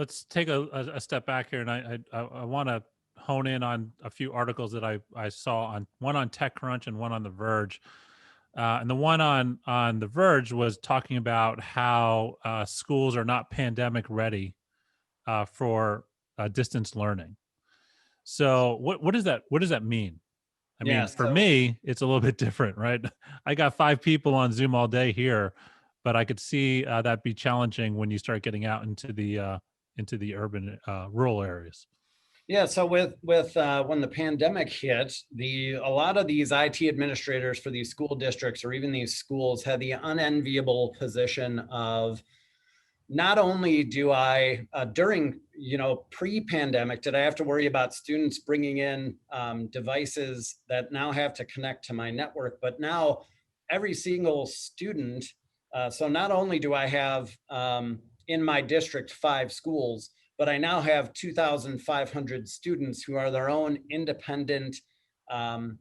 let's take a step back here, and I want to hone in on a few articles that I saw, on one on TechCrunch and one on The Verge. And the one on The Verge was talking about how schools are not pandemic ready for distance learning. So what does that mean? I Yeah, mean, for so me, it's a little bit different, right? I got 5 people on Zoom all day here, but I could see that be challenging when you start getting out into the urban rural areas. yeah, so with when the pandemic hit, a lot of these IT administrators for these school districts or even these schools had the unenviable position of, not only do I, during, pre-pandemic, did I have to worry about students bringing in devices that now have to connect to my network, but now every single student, so not only do I have in my district 5 schools, but I now have 2,500 students who are their own independent um,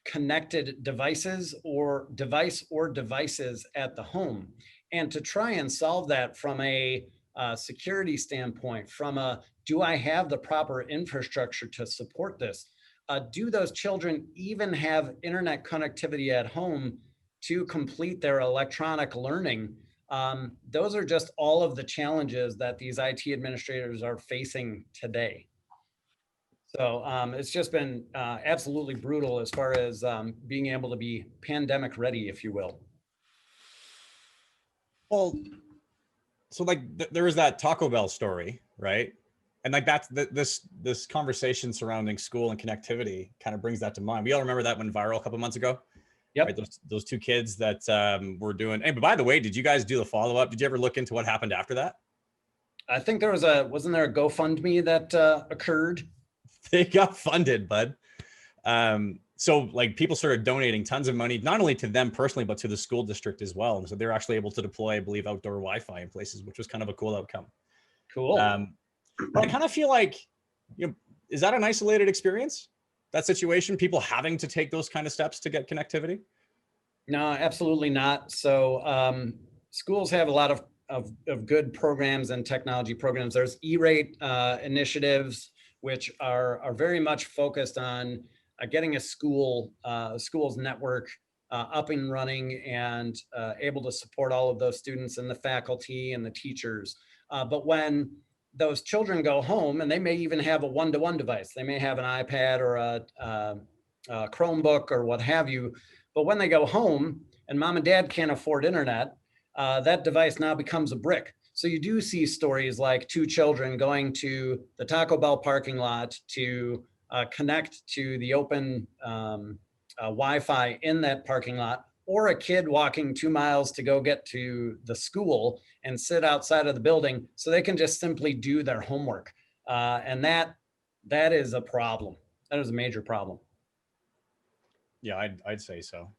connected devices or devices at the home. And to try and solve that from a security standpoint, from a, do I have the proper infrastructure to support this? Do those children even have internet connectivity at home to complete their electronic learning? Those are just all of the challenges that these IT administrators are facing today. So it's just been absolutely brutal as far as being able to be pandemic ready, if you will. Well, so like there was that Taco Bell story, right? And like that's this conversation surrounding school and connectivity kind of brings that to mind. We all remember that went viral a couple months ago. Yep. Right? Those 2 kids that were doing. Hey, but by the way, did you guys do the follow up? Did you ever look into what happened after that? I think wasn't there a GoFundMe that occurred? They got funded, bud. So like people started donating tons of money, not only to them personally, but to the school district as well. And so they're actually able to deploy, I believe, outdoor Wi-Fi in places, which was kind of a cool outcome. Cool. But I kind of feel like, is that an isolated experience? That situation, people having to take those kind of steps to get connectivity? No, absolutely not. So schools have a lot of good programs and technology programs. There's E-rate initiatives, which are very much focused on getting a school's network up and running and able to support all of those students and the faculty and the teachers. But when those children go home, and they may even have a one-to-one device, they may have an iPad or a Chromebook or what have you, but when they go home and mom and dad can't afford internet, that device now becomes a brick. So you do see stories like 2 children going to the Taco Bell parking lot to connect to the open Wi-Fi in that parking lot, or a kid walking 2 miles to go get to the school and sit outside of the building so they can just simply do their homework. And that is a problem. That is a major problem. Yeah, I'd say so.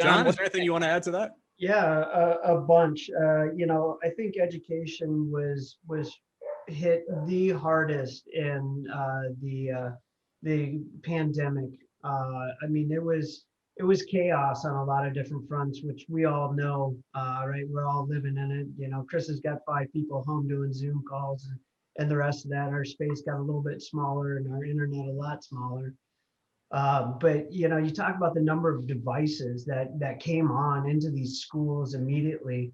John, was there anything you want to add to that? Yeah, a bunch. I think education was hit the hardest in the pandemic. I mean, it was chaos on a lot of different fronts, which we all know, right? We're all living in it. Chris has got 5 people home doing Zoom calls, and the rest of that, our space got a little bit smaller and our internet a lot smaller. But you talk about the number of devices that came on into these schools immediately.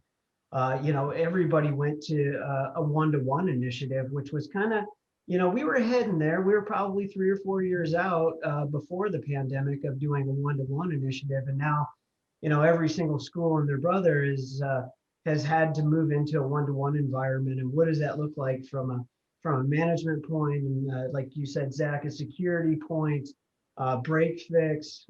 Everybody went to a one-to-one initiative, which was kind of, we were heading there. We were probably 3 or 4 years out before the pandemic of doing a one-to-one initiative, and now, every single school and their brother has had to move into a one-to-one environment. And what does that look like from a management point, and like you said, Zach, a security point, break fix,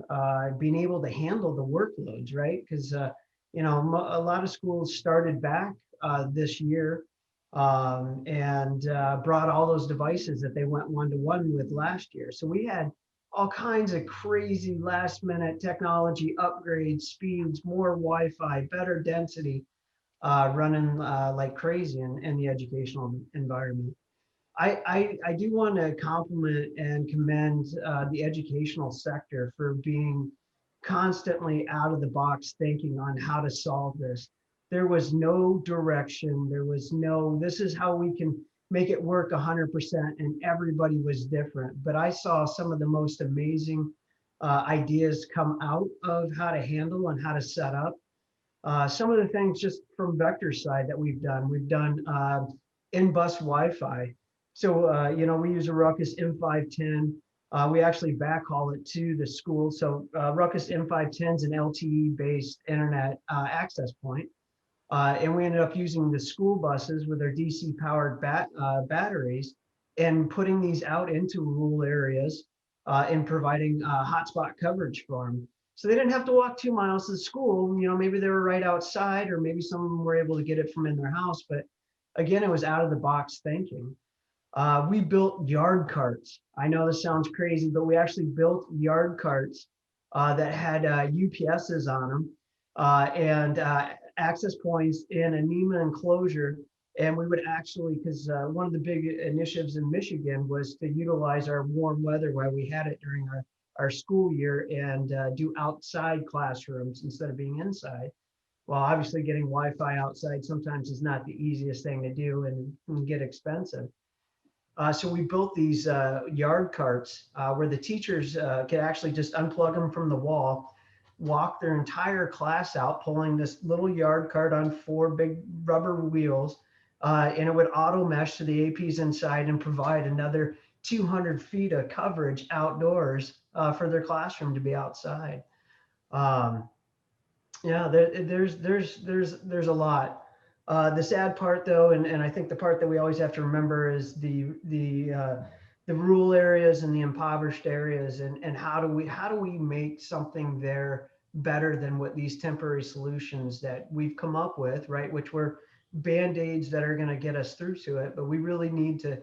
being able to handle the workloads, right? Because a lot of schools started back this year and brought all those devices that they went one-to-one with last year. So we had all kinds of crazy last-minute technology upgrades, speeds, more Wi-Fi, better density, running like crazy in the educational environment. I do want to compliment and commend the educational sector for being constantly out of the box thinking on how to solve this. There was no direction. There was no, this is how we can make it work 100%, and everybody was different. But I saw some of the most amazing ideas come out of how to handle and how to set up. Some of the things just from Vector side that we've done in-bus Wi-Fi. So, you know, we use a Ruckus M510. We actually backhaul it to the school. So Ruckus M510 is an LTE-based internet access point. And we ended up using the school buses with their DC powered batteries and putting these out into rural areas and providing hotspot coverage for them. So they didn't have to walk 2 miles to the school. You know, maybe they were right outside, or maybe some of them were able to get it from in their house. But again, it was out of the box thinking. We built yard carts. I know this sounds crazy, but we actually built yard carts that had UPSs on them and access points in a NEMA enclosure. And we would actually, because one of the big initiatives in Michigan was to utilize our warm weather while we had it during our school year and do outside classrooms instead of being inside. Well, obviously getting Wi-Fi outside sometimes is not the easiest thing to do and get expensive. So we built these yard carts where the teachers could actually just unplug them from the wall, walk their entire class out, pulling this little yard cart on 4 big rubber wheels, and it would auto mesh to the APs inside and provide another 200 feet of coverage outdoors for their classroom to be outside. Yeah, there's a lot. The sad part, though, and I think the part that we always have to remember is the rural areas and the impoverished areas, and how do we make something there better than what these temporary solutions that we've come up with, right? Which were band-aids that are going to get us through to it, but we really need to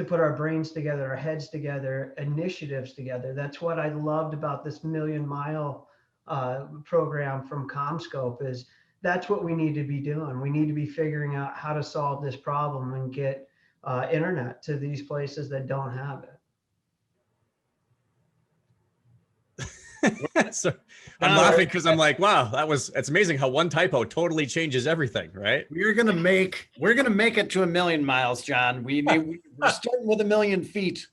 put our brains together, our heads together, initiatives together. That's what I loved about this Million Mile program from CommScope is that's what we need to be doing. We need to be figuring out how to solve this problem and get internet to these places that don't have it. So I'm laughing because I'm like, wow, it's amazing how one typo totally changes everything, right? We're gonna make it to 1,000,000 miles, John. We're starting with 1,000,000 feet.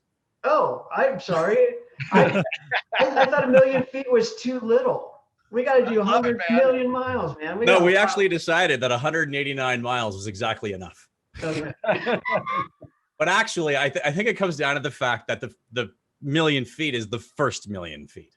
Oh, I'm sorry. I thought 1,000,000 feet was too little. We got to do 100 million miles, man. We actually decided that 189 miles was exactly enough. Okay. But actually, I think it comes down to the fact that the 1,000,000 feet is the first 1,000,000 feet.